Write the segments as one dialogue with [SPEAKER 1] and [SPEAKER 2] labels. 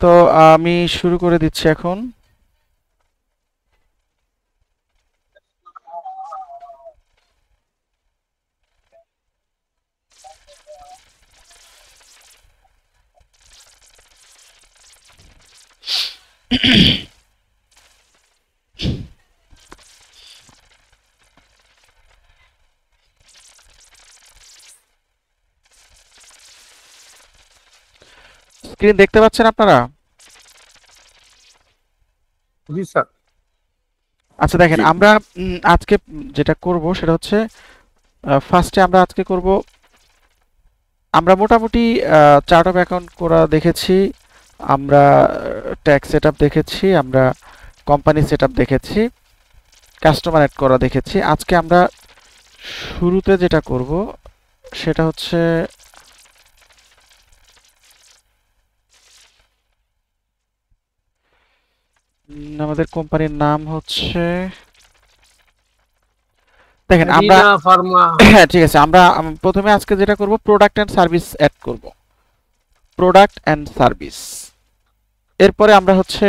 [SPEAKER 1] তো আমি শুরু করে দিচ্ছি এখন। স্ক্রিন দেখতে পাচ্ছেন আপনারা?
[SPEAKER 2] জি স্যার।
[SPEAKER 1] আচ্ছা দেখেন,
[SPEAKER 2] জি।
[SPEAKER 1] আমরা আজকে যেটা করব সেটা হচ্ছে ফার্স্টে আমরা আজকে করব, আমরা মোটামুটি চার্ট অফ অ্যাকাউন্ট করা দেখেছি, আমরা ট্যাক্স সেটআপ দেখেছি, আমরা কোম্পানি সেটআপ দেখেছি, কাস্টমার অ্যাড করা দেখেছি। আজকে আমরা শুরুতে যেটা করব সেটা হচ্ছে আমাদের কোম্পানির নাম হচ্ছে, দেখেন আমরা
[SPEAKER 2] রিনা ফার্মা।
[SPEAKER 1] হ্যাঁ ঠিক আছে, আমরা প্রথমে আজকে যেটা করব প্রোডাক্ট অ্যান্ড সার্ভিস অ্যাড করব, প্রোডাক্ট অ্যান্ড সার্ভিস। এরপরে আমরা হচ্ছে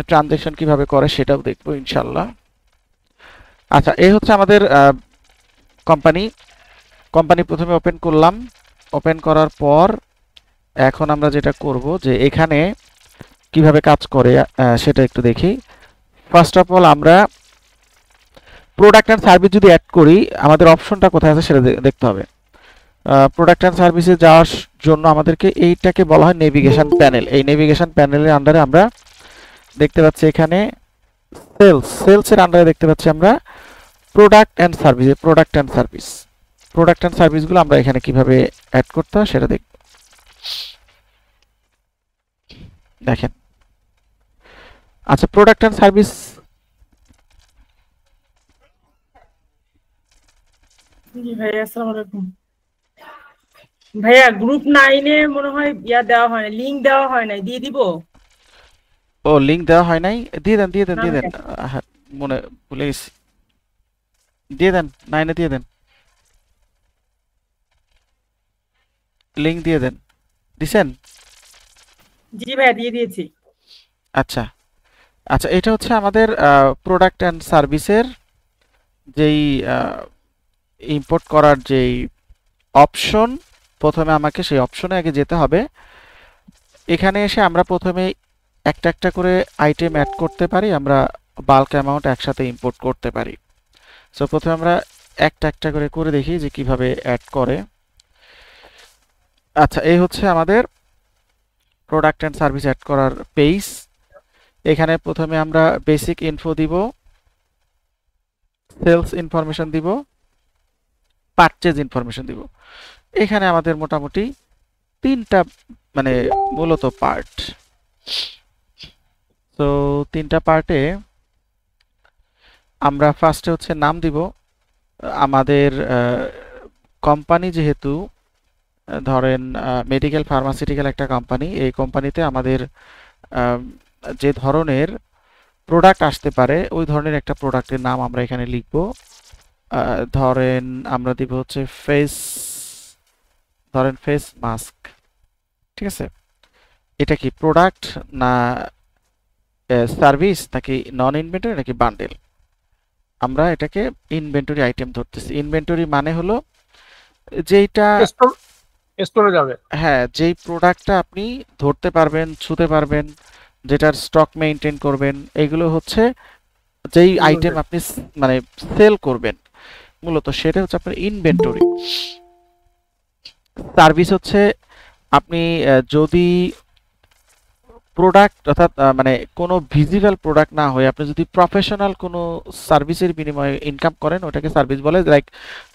[SPEAKER 1] ট্রানজ্যাকশন কিভাবে করে সেটাও দেখব ইনশাল্লাহ। আচ্ছা, এই হচ্ছে আমাদের কোম্পানি। কোম্পানি প্রথমে ওপেন করলাম, ওপেন করার পর এখন আমরা যেটা করব যে এখানে কিভাবে কাজ করে সেটা একটু দেখি। ফার্স্ট অফ অল আমরা প্রোডাক্ট অ্যান্ড সার্ভিস যদি অ্যাড করি, আমাদের অপশনটা কোথায় আছে সেটা দেখতে হবে। প্রোডাক্ট অ্যান্ড সার্ভিসে যাওয়ার জন্য আমাদেরকে এইটাকে বলা হয় নেভিগেশন প্যানেল। এই নেভিগেশন প্যানেলের আন্ডারে আমরা দেখতে পাচ্ছি এখানে সেলসের আন্ডারে দেখতে পাচ্ছি আমরা product and service. Product and সার্ভিসগুলো আমরা এখানে কিভাবে অ্যাড করতে হয় সেটা দেখব। দেখেন, আচ্ছা প্রোডাক্ট অ্যান্ড সার্ভিস,
[SPEAKER 3] জি ভাইয়া, আসসালামু আলাইকুম। ভাইয়া গ্রুপ 9-এ মনে হয় দেওয়া হয় না, লিংক দেওয়া হয় নাই, দিয়ে দিব?
[SPEAKER 1] ও লিংক দেওয়া হয় নাই, দিয়ে দেন দিয়ে দেন
[SPEAKER 3] না
[SPEAKER 1] দিয়ে দেন।
[SPEAKER 3] ভাইয়া।
[SPEAKER 1] হ্যাঁ, মনে ভুলে গেছি, দিয়ে দেন, 9-এ দিয়ে দেন, লিংক দিয়ে দেন। দিছেন?
[SPEAKER 3] জি ভাইয়া, দিয়ে দিয়েছি।
[SPEAKER 1] আচ্ছা আচ্ছা, এটা হচ্ছে আমাদের প্রোডাক্ট অ্যান্ড সার্ভিসের যেই ইম্পোর্ট করার যেই অপশন, প্রথমে আমাকে সেই অপশনে আগে যেতে হবে। এখানে এসে আমরা প্রথমে একটা একটা করে আইটেম অ্যাড করতে পারি, আমরা বাল্ক অ্যামাউন্ট একসাথে ইম্পোর্ট করতে পারি। সো প্রথমে আমরা একটা একটা করে করে দেখি যে কিভাবে অ্যাড করে। আচ্ছা, এই হচ্ছে আমাদের প্রোডাক্ট অ্যান্ড সার্ভিস অ্যাড করার পেজ। এখানে প্রথমে আমরা বেসিক ইনফো দিব, সেলস ইনফরমেশন দিব, পারচেজ ইনফরমেশন দিব। এখানে আমাদের মোটামুটি তিনটা মানে মূলত পার্ট। তো তিনটা পার্টে আমরা ফার্স্টে হচ্ছে নাম দিব। আমাদের কোম্পানি যেহেতু ধরেন মেডিকেল ফার্মাসিউটিক্যাল একটা কোম্পানি, এই কোম্পানিতে আমাদের যে ধরনের প্রোডাক্ট আসতে পারে ওই ধরনের একটা প্রোডাক্টের নাম আমরা এখানে লিখব। ধরেন আমরা দিব হচ্ছে ফেস মাস্ক, ঠিক আছে? এটা কি প্রোডাক্ট না সার্ভিস নাকি নন ইনভেন্টরি নাকি বান্ডেল? আমরা এটাকে ইনভেন্টরি আইটেম ধরতেছি। ইনভেন্টরি মানে হলো যেইটা,
[SPEAKER 2] স্টোরে যাবে।
[SPEAKER 1] হ্যাঁ, যেই প্রোডাক্টটা আপনি ধরতে পারবেন, ছুতে পারবেন, যেটার স্টক মেইনটেইন করবেন, এগুলো হচ্ছে যেই আইটেম আপনি মানে সেল করবেন মূলত, সেটা হচ্ছে আপনার ইনভেন্টরি। সার্ভিস হচ্ছে আপনি যদি প্রোডাক্ট অর্থাৎ মানে কোনো ভিজিবল প্রোডাক্ট না হয়ে আপনি যদি প্রফেশনাল কোনো সার্ভিসের বিনিময়ে ইনকাম করেন, ওটাকে সার্ভিস বলে। লাইক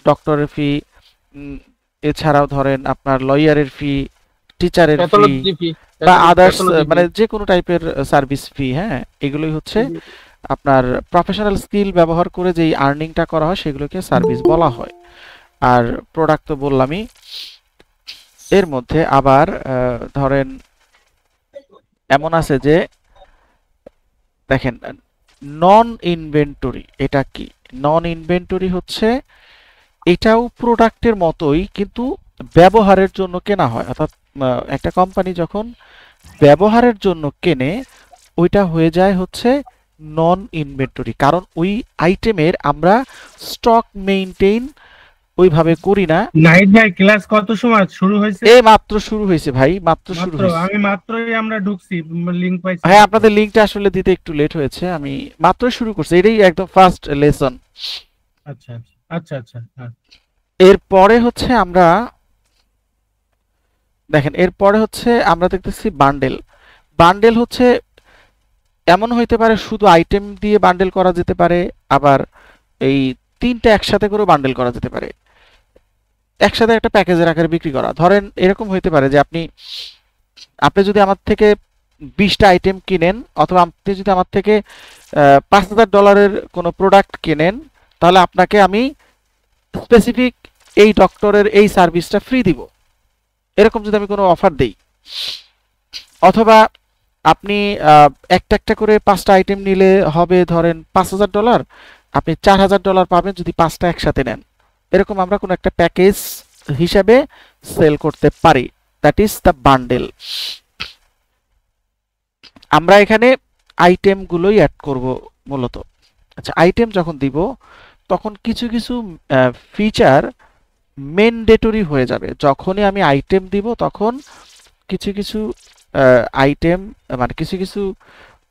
[SPEAKER 1] ডক্টরের ফি, এছাড়াও ধরেন আপনার লয়ারের ফি, টিচারের ফি বা আদার্স মানে যে কোনো টাইপের সার্ভিস ফি, হ্যাঁ, এগুলোই হচ্ছে আপনার প্রফেশনাল স্কিল ব্যবহার করে যেই আর্নিংটা করা হয় সেগুলোকে সার্ভিস বলা হয়। আর প্রোডাক্ট তো বললামই। এর মধ্যে আবার ধরেন এমন আছে যে দেখেন নন ইনভেন্টরি, এটা কি? নন ইনভেন্টরি হচ্ছে এটাও প্রোডাক্টের মতোই কিন্তু ব্যবহারের জন্য কেনা হয়। অর্থাৎ একটা কোম্পানি যখন ব্যবহারের জন্য কেনে ওইটা হয়ে যায় হচ্ছে নন ইনভেন্টরি, কারণ ওই আইটেমের আমরা স্টক মেইনটেইন ওইভাবে করি না।
[SPEAKER 2] নাহিদ ভাই ক্লাস কত সময় শুরু হয়েছে?
[SPEAKER 1] এই মাত্র শুরু হয়েছে ভাই, মাত্র শুরু
[SPEAKER 2] মাত্র
[SPEAKER 1] হয়েছে।
[SPEAKER 2] আমি মাত্রই আমরা ঢুকছি, লিংক পাইছি।
[SPEAKER 1] হ্যাঁ, আপনাদের লিংকটা আসলে দিতে একটু লেট হয়েছে, আমি মাত্রই শুরু করছি, এটাই একদম ফার্স্ট লেসন।
[SPEAKER 2] আচ্ছা আচ্ছা আচ্ছা হ্যাঁ।
[SPEAKER 1] এরপরে হচ্ছে আমরা দেখেন, এরপরে হচ্ছে আমরা দেখতেছি বান্ডেল। বান্ডেল হচ্ছে এমন হইতে পারে শুধু আইটেম দিয়ে বান্ডেল করা যেতে পারে, আবার এই তিনটা একসাথে করে বান্ডেল করা যেতে পারে, একসাথে একটা প্যাকেজের আকারে বিক্রি করা। ধরেন এরকম হইতে পারে যে আপনি আপনি যদি আমার থেকে 20টা আইটেম কিনেন, অথবা আপনি যদি আমার থেকে $5,000 কোনো প্রোডাক্ট কিনেন, তাহলে আপনাকে আমি স্পেসিফিক এই ডক্টরের এই সার্ভিসটা ফ্রি দিব, এরকম যদি আমি কোনো অফার দেই। অথবা আপনি একটা একটা করে 5টা আইটেম নিলে হবে ধরেন $5,000, আপনি $4,000 পাবেন যদি 5টা একসাথে নেন, এরকম আমরা কোনো একটা প্যাকেজ হিসাবে সেল করতে পারি। That is the bundle. আমরা এখানে আইটেমগুলোই অ্যাড করব মূলত। আচ্ছা, আইটেম যখন দিব তখন কিছু কিছু ফিচার ম্যান্ডেটরি হয়ে যাবে। যখনই আমি আইটেম দিব তখন কিছু কিছু আইটেম, মানে কিছু কিছু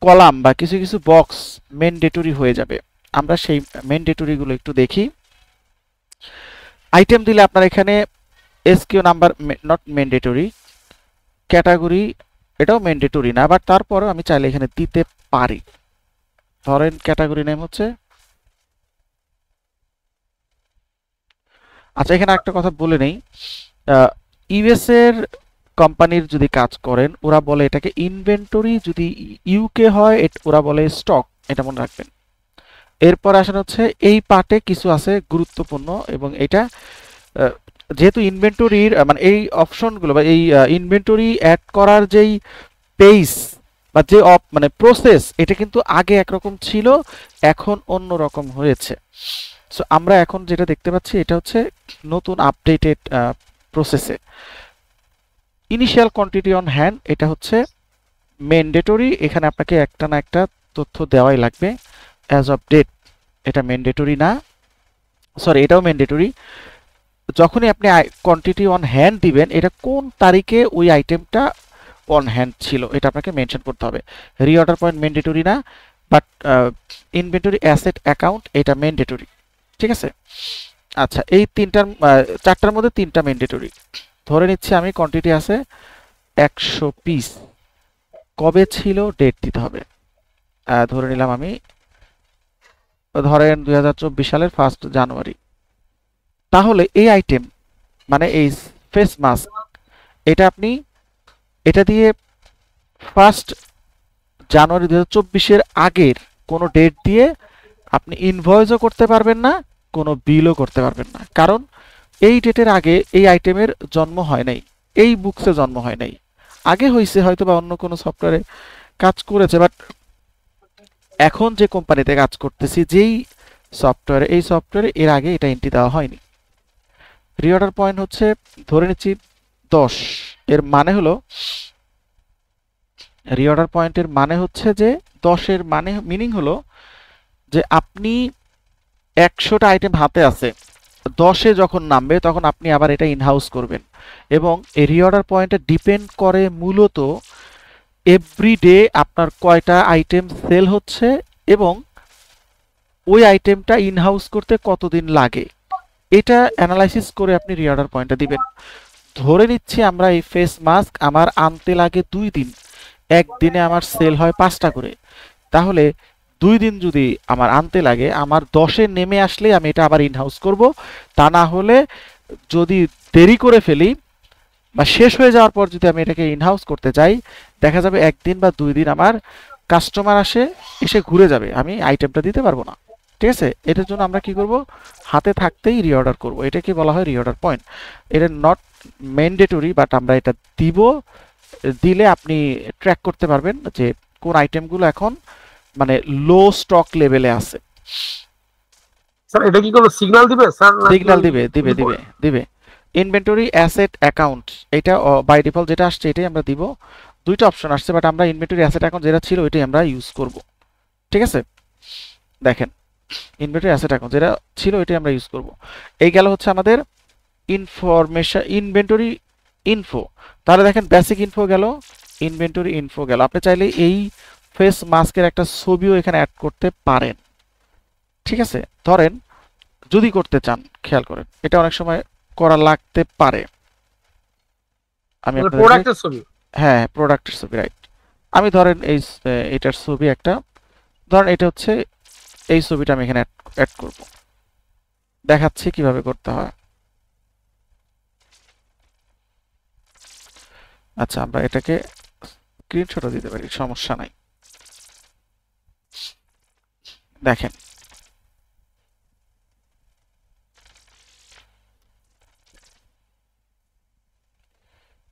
[SPEAKER 1] কলাম বা কিছু কিছু বক্স ম্যান্ডেটরি হয়ে যাবে। আমরা সেই ম্যান্ডেটরিগুলো একটু দেখি। আইটেম দিলে আপনার এখানে SQ number not mandatory, category এটাও ম্যান্ডেটরি না, বাট তারপরেও আমি চাইলে এখানে দিতে পারি। ধরেন ক্যাটাগরি নেম হচ্ছে, আচ্ছা এখানে একটা কথা বলে নেই, ইউএস এর কোম্পানির যদি কাজ করেন ওরা বলে এটাকে ইনভেন্টরি, যদি ইউকে হয় ওরা বলে স্টক, এটা মনে রাখবেন। এরপর আসেন হচ্ছে এই পার্টে কিছু আছে গুরুত্বপূর্ণ, এবং এটা যেহেতু ইনভেন্টরির মানে এই অপশনগুলো বা এই ইনভেন্টরি অ্যাড করার যেই পেজ বা যে মানে প্রসেস, এটা কিন্তু আগে একরকম ছিল, এখন অন্য রকম হয়েছে। সো আমরা এখন যেটা দেখতে পাচ্ছি এটা হচ্ছে নতুন আপডেটেড প্রসেসে। ইনিশিয়াল কোয়ান্টিটি অন হ্যান্ড এটা হচ্ছে ম্যান্ডেটরি, এখানে আপনাকে একটা না একটা তথ্য দেওয়াই লাগবে। অ্যাজ অফ ডেট এটা ম্যান্ডেটরি না, সরি এটাও ম্যান্ডেটরি। যখনই আপনি কোয়ান্টিটি অন হ্যান্ড দিবেন, এটা কোন তারিখে ওই আইটেমটা অন হ্যান্ড ছিল এটা আপনাকে মেনশন করতে হবে। রিঅর্ডার পয়েন্ট ম্যান্ডেটরি না, বাট ইনভেন্টরি অ্যাসেট অ্যাকাউন্ট এটা ম্যান্ডেটরি, ঠিক আছে। আচ্ছা, এই চারটার মধ্যে 3টা ম্যান্ডেটরি। ধরে নিচ্ছি আমি কোয়ান্টিটি আছে 100 পিস, কবে ছিল ডেট দিতে হবে। ধরে নিলাম আমি, ধরেন 2024 সালের 1 জানুয়ারি। তাহলে এই আইটেম মানে এই ফেস মাস্ক, এটা আপনি এটা দিয়ে 1 জানুয়ারি 2024-এর আগের কোনো ডেট দিয়ে আপনি ইনভয়েসও করতে পারবেন না, কোনো বিলও করতে পারবেন না, কারণ এই ডেটের আগে এই আইটেমের জন্ম হয় নাই, এই বুকসে জন্ম হয় নাই। আগে হয়েছে হয়তো বা অন্য কোনো সফটওয়্যারে কাজ করেছে, বাট এখন যে কোম্পানিতে কাজ করতেছি যেই সফটওয়্যারে, এই সফটওয়্যারে এর আগে এটা এন্ট্রি দেওয়া হয়নি। রিঅর্ডার পয়েন্ট হচ্ছে ধরে নিচ্ছি 10, এর মানে হলো রিঅর্ডার পয়েন্টের মানে হচ্ছে যে 10-এর মানে মিনিং হলো যে আপনি 100টা আইটেম হাতে আছে, 10-এ যখন নামবে তখন আপনি আবার এটা ইনহাউস করবেন। এবং এই রিঅর্ডার পয়েন্টে ডিপেন্ড করে মূলত এভরিডে আপনার কয়টা আইটেম সেল হচ্ছে এবং ওই আইটেমটা ইনহাউস করতে কতদিন লাগে, এটা অ্যানালাইসিস করে আপনি রিঅর্ডার পয়েন্টটা দিবেন। ধরে নিচ্ছি আমরা এই ফেস মাস্ক আমার আনতে লাগে 2 দিন, একদিনে আমার সেল হয় 5টা করে, তাহলে 2 দিন যদি আমার আনতে লাগে, আমার 10-এ নেমে আসলে আমি এটা আবার ইনহাউস করব। তা না হলে যদি দেরি করে ফেলি বা শেষ হয়ে যাওয়ার পর যদি আমি এটাকে ইনহাউস করতে চাই, দেখা যাবে 1 দিন বা 2 দিন আমার কাস্টমার এসে ঘুরে যাবে, আমি আইটেমটা দিতে পারবো না, ঠিক আছে। এটার জন্য আমরা কি করব, হাতে থাকতেই রিঅর্ডার করব, এটাকে বলা হয় রিঅর্ডার পয়েন্ট। এটা নট ম্যান্ডেটরি, বাট আমরা এটা দিব, দিলে আপনি ট্র্যাক করতে পারবেন যে কোন আইটেমগুলো এখন মানে লো স্টক লেভেলে আছে।
[SPEAKER 2] স্যার এটা কি কোনো সিগন্যাল দিবে স্যার?
[SPEAKER 1] সিগন্যাল দিবে। ইনভেন্টরি অ্যাসেট অ্যাকাউন্ট এটা বাই ডিফল্ট যেটা আসছে এটাই আমরা দিব। দুইটা অপশন আসছে, বাট আমরা ইনভেন্টরি অ্যাসেট অ্যাকাউন্ট যেটা ছিল ওইটাই আমরা ইউজ করব। ঠিক আছে, দেখেন ইনভেন্টরি অ্যাসেট অ্যাকাউন্ট যেটা ছিল ওইটাই আমরা ইউজ করব। এই গেল হচ্ছে আমাদের ইনফরমেশন ইনভেন্টরি ইনফো। তাহলে দেখেন বেসিক ইনফো গেল, ইনভেন্টরি ইনফো গেল। আপনি চাইলে এই ফেস মাস্কের একটা ছবিও এখানে অ্যাড করতে পারেন। ঠিক আছে, ধরেন যদি করতে চান, খেয়াল করেন এটা অনেক সময় করা লাগতে পারে। আমি আপনাদের
[SPEAKER 2] প্রোডাক্টের ছবি,
[SPEAKER 1] হ্যাঁ প্রোডাক্টের ছবি, রাইট। আমি ধরেন এই এটার ছবি একটা, ধরেন এটা হচ্ছে এই ছবিটা আমি এখানে অ্যাড করব, দেখাচ্ছি কিভাবে করতে হয়। আচ্ছা, আমরা এটাকে স্ক্রিনশটও দিতে পারি, সমস্যা নাই। দেখেন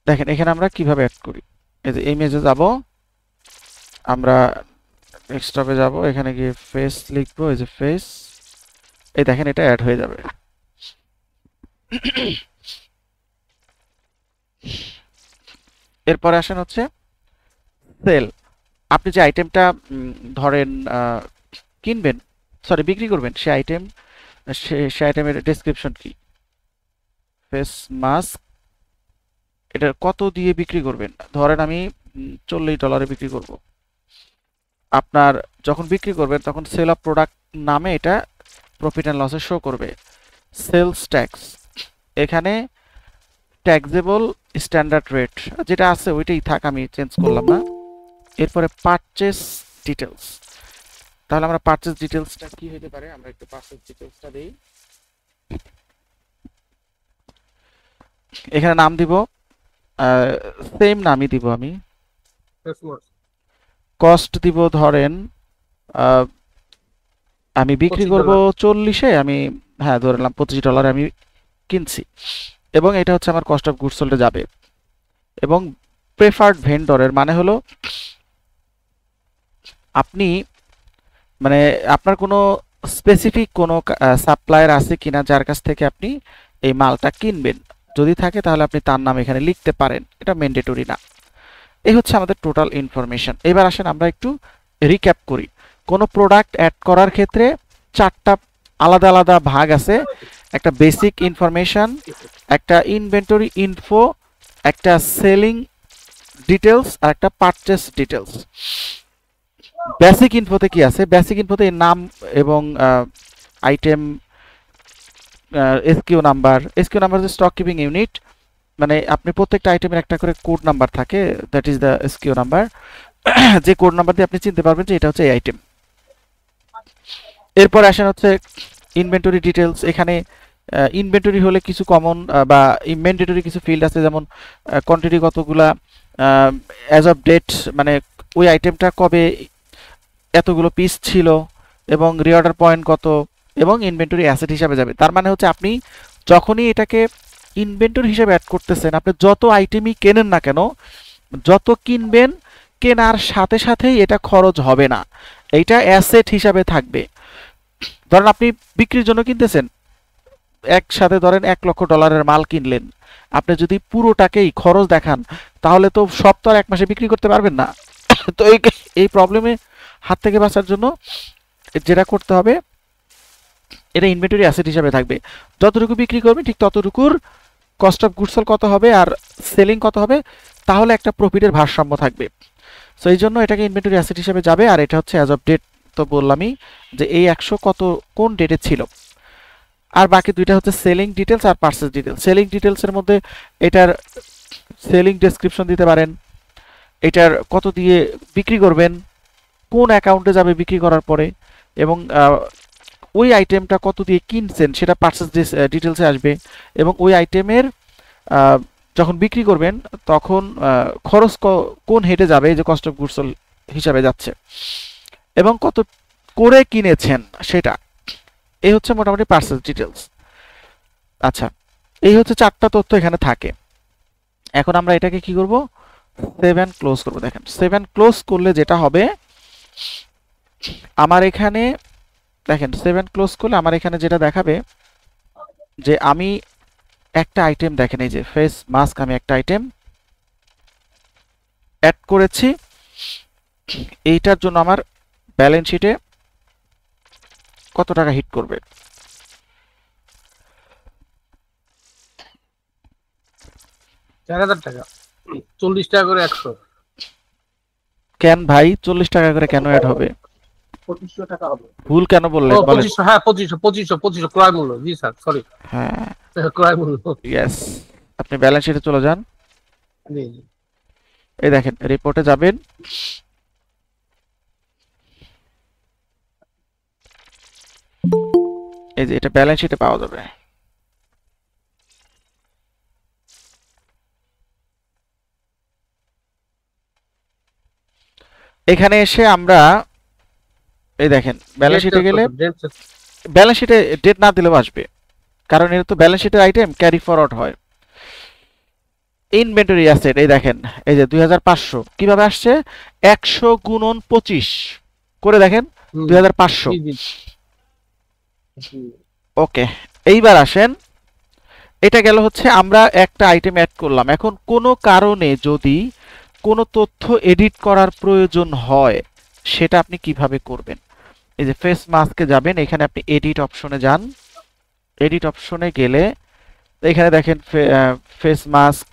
[SPEAKER 1] দেখেন এখানে আমরা কিভাবে অ্যাড করি। এই যে ইমেজে যাব, আমরা ডেস্কটপে যাব, এখানে গিয়ে ফেস লিখবো, এই যে ফেস, এই দেখেন এটা অ্যাড হয়ে যাবে। এরপরে আসেন হচ্ছে সেল। আপনি যে আইটেমটা ধরেন কিনবেন, সরি বিক্রি করবেন, সে আইটেমের ডেসক্রিপশন কি, ফেস মাস্ক, এটা কত দিয়ে বিক্রি করবেন। ধরেন আমি $40 বিক্রি করব। আপনার যখন বিক্রি করবেন তখন সেল অফ প্রোডাক্ট নামে এটা প্রফিট অ্যান্ড লসে শো করবে। সেলস ট্যাক্স, এখানে ট্যাক্সেবল স্ট্যান্ডার্ড রেট যেটা আছে ওইটাই থাক, আমি চেঞ্জ করলাম না। এরপরে পারচেস ডিটেলস, তাহলে আমরা পারচেস ডিটেলসটা কি হতে পারে, আমরা একটু পারচেস ডিটেলসটা দেই। এখানে নাম দিব, সেম নামই দিব আমি। কস্ট দিব ধরেন আমি বিক্রি করব 40-এ, আমি হ্যাঁ ধরলাম $25 আমি কিনছি, এবং এটা হচ্ছে আমার কস্ট অফ গুডস সোল্ডে যাবে। এবং প্রেফার্ড ভেন্ডরের মানে হলো আপনি মানে আপনার কোনো স্পেসিফিক কোনো সাপ্লায়ার আছে কিনা যার কাছ থেকে আপনি এই মালটা কিনবেন, যদি থাকে তাহলে আপনি তার নাম এখানে লিখতে পারেন, এটা ম্যান্ডেটরি না। এই হচ্ছে আমাদের টোটাল ইনফরমেশন। এবার আসেন আমরা একটু রিক্যাপ করি। কোনো প্রোডাক্ট অ্যাড করার ক্ষেত্রে 4টা আলাদা আলাদা ভাগ আছে, একটা বেসিক ইনফরমেশন, একটা ইনভেন্টরি ইনফো, একটা সেলিং ডিটেলস আর একটা পারচেস ডিটেলস। বেসিক ইনফোতে কি আছে, বেসিক ইনফোতে নাম এবং item, SQ number, SQ number হচ্ছে স্টক কিপিং ইউনিট, মানে আপনি প্রত্যেকটা আইটেমের একটা করে কোড নাম্বার থাকে, that is the SQ number, যে কোড নাম্বার দিয়ে আপনি চিনতে পারবেন যে এটা হচ্ছে এই আইটেম। এরপর আসেন হচ্ছে ইনভেন্টরি ডিটেলস। এখানে ইনভেন্টরি হলে কিছু কমন বা ম্যান্ডেটরি কিছু ফিল্ড আছে, যেমন কোয়ান্টিটি কতগুলা, অ্যাজ অফ ডেট মানে ওই আইটেমটা কবে এতগুলো পিস ছিল, এবং রিঅর্ডার পয়েন্ট কত, এবং ইনভেন্টরি অ্যাসেট হিসাবে যাবে। তার মানে হচ্ছে আপনি যখনই এটাকে ইনভেন্টরি হিসাবে অ্যাড করতেছেন, আপনি যত আইটেমই কেনেন না কেন, যত কিনবেন কেনার সাথে সাথেই এটা খরচ হবে না, এইটা অ্যাসেট হিসাবে থাকবে। ধরেন আপনি বিক্রির জন্য কিনতেছেন, একসাথে ধরেন $1,00,000 মাল কিনলেন, আপনি যদি পুরোটাকেই খরচ দেখান তাহলে তো সব তো আর এক মাসে বিক্রি করতে পারবেন না। তো এই প্রবলেমে হাত থেকে বাঁচার জন্য যেটা করতে হবে, এটা ইনভেন্টরি অ্যাসেট হিসাবে থাকবে। যতটুকু বিক্রি করবেন ঠিক ততটুকুর কস্ট অফ গুডস সোল্ড কত হবে আর সেলিং কত হবে, তাহলে একটা প্রফিটের ভারসাম্য থাকবে। সো এই জন্য এটাকে ইনভেন্টরি অ্যাসেট হিসাবে যাবে। আর এটা হচ্ছে অ্যাজ অফ ডেট, তো বললামই যে এই 100 কত কোন ডেটে ছিল। আর বাকি দুইটা হচ্ছে সেলিং ডিটেলস আর পারচেজ ডিটেলস। সেলিং ডিটেলসের মধ্যে এটার সেলিং ডেসক্রিপশন দিতে পারেন, এটার কত দিয়ে বিক্রি করবেন, কোন অ্যাকাউন্টে যাবে বিক্রি করার পরে, এবং ওই আইটেমটা কত দিয়ে কিনছেন সেটা পারচেজ ডিটেলসে আসবে, এবং ওই আইটেমের যখন বিক্রি করবেন তখন খরচ কোন হেডে যাবে, এই যে কস্ট অফ গুডস সোল্ড হিসাবে যাচ্ছে, এবং কত করে কিনেছেন সেটা। এই হচ্ছে মোটামুটি পারচেজ ডিটেলস। আচ্ছা, এই হচ্ছে 4টা তথ্য এখানে থাকে। এখন আমরা এটাকে কি করব, সেভ এন্ড ক্লোজ করব। দেখেন সেভ এন্ড ক্লোজ করলে যেটা হবে, আমার এখানে দেখেন সেভ এন্ড ক্লোজ করলে আমার এখানে যেটা দেখাবে যে আমি একটা আইটেম, দেখেন এই যে ফেস মাস্ক, আমি একটা আইটেম অ্যাড করেছি, এইটার জন্য আমার ব্যালেন্স শিটে কত টাকা হিট করবে?
[SPEAKER 2] 4000 টাকা, 40 টাকা করে 100,
[SPEAKER 1] কেন ভাই 40 টাকা করে কেন অ্যাড হবে?
[SPEAKER 2] 2500 টাকা হবে।
[SPEAKER 1] ভুল কেন
[SPEAKER 2] ও
[SPEAKER 1] বললেন বলেন?
[SPEAKER 2] 2500, হ্যাঁ 2500 ক্রয় মূল্য, জি স্যার, সরি,
[SPEAKER 1] হ্যাঁ,
[SPEAKER 2] ক্রয় মূল্য।
[SPEAKER 1] ইয়েস। আপনি ব্যালেন্স শিটে চলে যান,
[SPEAKER 2] জি জি।
[SPEAKER 1] এই দেখেন রিপোর্টে যাবেন, এই যে এটা ব্যালেন্স শিটে পাওয়া যাবে। এখানে এসে আমরা এই দেখেন ব্যালেন্স শিটে গেলে ব্যালেন্স শিটে ডেট না দিলেও আসবে, কারণ এটা তো ব্যালেন্স শিটের আইটেম ক্যারি ফরওয়ার্ড হয়। ইনভেন্টরি অ্যাসেট এই দেখেন, এই যে 2500 কিভাবে আসছে? 100 গুণন 25 করে দেখেন 2500।
[SPEAKER 2] জি জি জি।
[SPEAKER 1] ওকে, এইবার আসেন, এটা গেল হচ্ছে আমরা একটা আইটেম অ্যাড করলাম। এখন কোনো কারণে যদি কোনো তথ্য এডিট করার প্রয়োজন হয় সেটা আপনি কিভাবে করবেন? এই যে ফেস মাস্কে যাবেন, এখানে আপনি এডিট অপশনে যান, এডিট অপশনে গেলে এখানে দেখেন ফেস মাস্ক,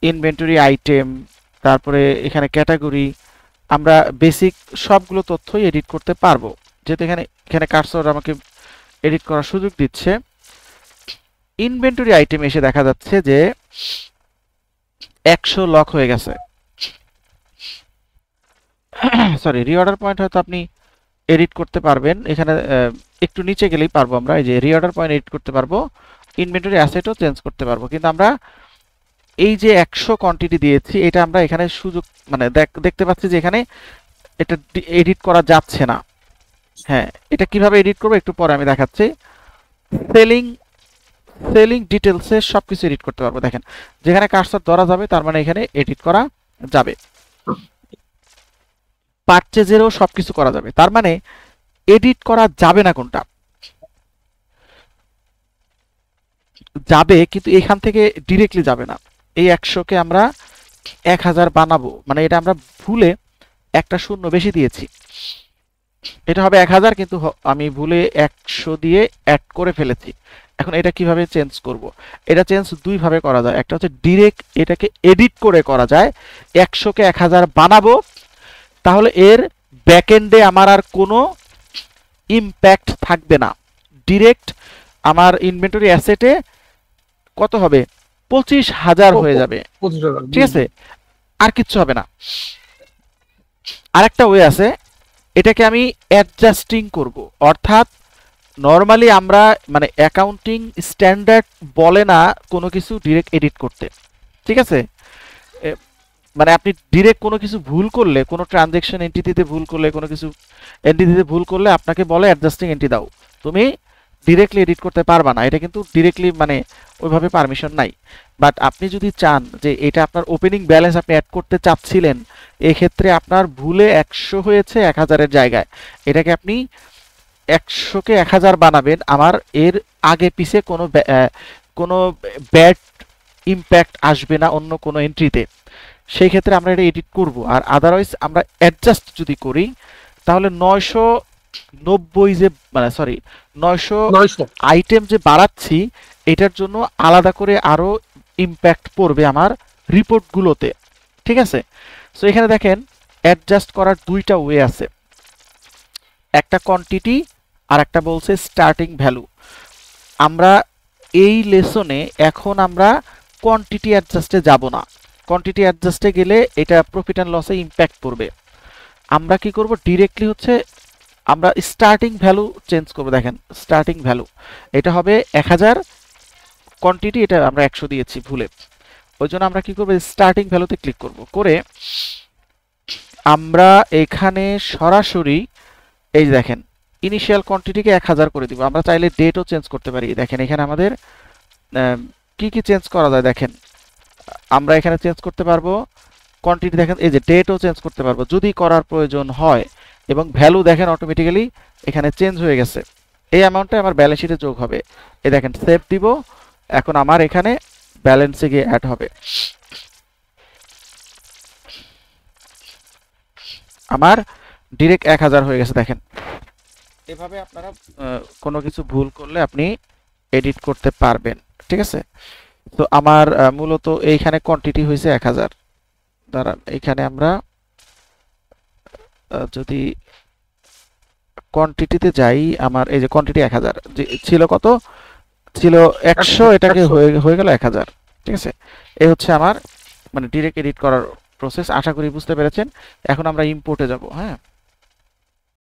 [SPEAKER 1] ইনভেন্টরি আইটেম, তারপরে এখানে ক্যাটাগরি, আমরা বেসিক সবগুলো তথ্যই এডিট করতে পারবো, যেহেতু এখানে এখানে কার্সর আমাকে এডিট করার সুযোগ দিচ্ছে। ইনভেন্টরি আইটেম এসে দেখা যাচ্ছে যে 100 লক হয়ে গেছে। সরি, রিঅর্ডার পয়েন্ট হয়তো আপনি এডিট করতে পারবেন, এখানে একটু নিচে গেলেই পারবো আমরা, এই যে রিঅর্ডার পয়েন্ট এডিট করতে পারবো, ইনভেন্টরি অ্যাসেটও চেঞ্জ করতে পারবো, কিন্তু আমরা এই যে 100 কোয়ান্টিটি দিয়েছি এটা আমরা এখানে সুযোগ মানে দেখতে পাচ্ছি যে এখানে এটা এডিট করা যাচ্ছে না। হ্যাঁ, এটা কিভাবে এডিট করবো একটু পরে আমি দেখাচ্ছি। সেলিং সেলিং ডিটেলসে সবকিছু এডিট করতে পারবো, দেখেন যেখানে কার্সর ধরা যাবে তার মানে এখানে এডিট করা যাবে। পারচেজেরও সবকিছু করা যাবে, তার মানে এডিট করা যাবে না কোনটা? যাবে, কিন্তু এখান থেকে ডিরেক্টলি যাবে না। এই 100কে আমরা 1000 বানাবো, মানে এটা আমরা ভুলে একটা শূন্য বেশি দিয়েছি, এটা হবে 1000 কিন্তু আমি ভুলে 100 দিয়ে অ্যাড করে ফেলেছি। এখন এটা কিভাবে চেঞ্জ করব? এটা চেঞ্জ দুই ভাবে করা যায়, একটা হচ্ছে ডিরেক্ট এটাকে এডিট করে করা যায়, 100কে 1000 বানাবো, তাহলে এর ব্যাকএন্ডে আমার আর কোনো ইমপ্যাক্ট থাকবে না, ডিরেক্ট আমার ইনভেন্টরি অ্যাসেটে কত হবে? 25000 হয়ে যাবে,
[SPEAKER 2] 25,000,
[SPEAKER 1] ঠিক আছে, আর কিচ্ছু হবে না। আরেকটা ওয়ে আছে, এটাকে আমি অ্যাডজাস্টিং করব, অর্থাৎ নরমালি আমরা মানে অ্যাকাউন্টিং স্ট্যান্ডার্ড বলে না কোনো কিছু ডিরেক্ট এডিট করতে, ঠিক আছে, মানে আপনি ডিরেক্ট কোনো কিছু ভুল করলে, কোনো ট্রানজ্যাকশন এন্টিটিতে ভুল করলে, কোনো কিছু এন্টিটিতে ভুল করলে আপনাকে বলে অ্যাডজাস্টিং এন্ট্রি দাও, তুমি ডিরেক্টলি এডিট করতে পারবা না, এটা কিন্তু ডিরেক্টলি মানে ওইভাবে পারমিশন নাই। বাট আপনি যদি চান যে এটা আপনার ওপেনিং ব্যালেন্স আপনি অ্যাড করতে চাচ্ছিলেন, এক্ষেত্রে আপনার ভুলে 100 হয়েছে 1000-এর জায়গায়, এটাকে আপনি 100কে 1000 বানাবেন, আমার এর আগে পিছে কোনো ব্যাড ইমপ্যাক্ট আসবে না অন্য কোনো এন্ট্রিতে, সেই ক্ষেত্রে আমরা এটা এডিট করব। আর আদারওয়াইজ আমরা অ্যাডজাস্ট যদি করি তাহলে 990 যে মানে সরি 900 আইটেম যে বাড়াচ্ছি এটার জন্য আলাদা করে আরো ইমপ্যাক্ট পড়বে আমার রিপোর্টগুলোতে, ঠিক আছে। সো এখানে দেখেন অ্যাডজাস্ট করার দুইটা ওয়ে আছে, একটা কোয়ান্টিটি আর একটা বলছে স্টার্টিং ভ্যালু। আমরা এই লেসনে এখন আমরা কোয়ান্টিটি অ্যাডজাস্টে যাব না, কোয়ান্টিটি অ্যাডজাস্টে গেলে এটা প্রফিট অ্যান্ড লসে ইমপ্যাক্ট পড়বে। আমরা কি করব, ডিরেক্টলি হচ্ছে আমরা স্টার্টিং ভ্যালু চেঞ্জ করব, দেখেন স্টার্টিং ভ্যালু এটা হবে 1000, কোয়ান্টিটি এটা আমরা 100 দিয়েছি ভুলে, ওই জন্য আমরা কি করব, স্টার্টিং ভ্যালুতে ক্লিক করব, করে আমরা এখানে সরাসরি এই দেখেন ইনিশিয়াল কোয়ান্টিটিকে 1000 করে দিব। আমরা চাইলে ডেটও চেঞ্জ করতে পারি, দেখেন এখানে আমাদের কি কি চেঞ্জ করা যায়, দেখেন আমরা এখানে চেঞ্জ করতে পারবো কোয়ান্টিটি, দেখেন এই যে ডেটও চেঞ্জ করতে পারবো যদি করার প্রয়োজন হয়, এবং ভ্যালু দেখেন অটোমেটিক্যালি এখানে চেঞ্জ হয়ে গেছে, এই অ্যামাউন্টটা আমার ব্যালেন্স শিটে যোগ হবে। এই দেখেন সেভ দিব, এখন আমার এখানে ব্যালেন্সে গিয়ে অ্যাড হবে। আমার ডিরেক্ট 1000 হয়ে গেছে দেখেন। এভাবে আপনারা কোনো কিছু ভুল করলে আপনি এডিট করতে পারবেন, ঠিক আছে। তো আমার মূলত এইখানে কোয়ান্টিটি হয়েছে 1000। দাঁড়ান, এইখানে আমরা যদি কোয়ান্টিটিতে যাই, আমার এই যে কোয়ান্টিটি 1000 ছিল, কত ছিল 100, এটাকে
[SPEAKER 2] 100
[SPEAKER 1] হয়ে গেল 1000, ঠিক আছে। এই হচ্ছে আমার মানে ডিরেক্ট এডিট করার প্রসেস। আশা করি বুঝতে পেরেছেন। এখন আমরা ইম্পোর্টে যাব। হ্যাঁ,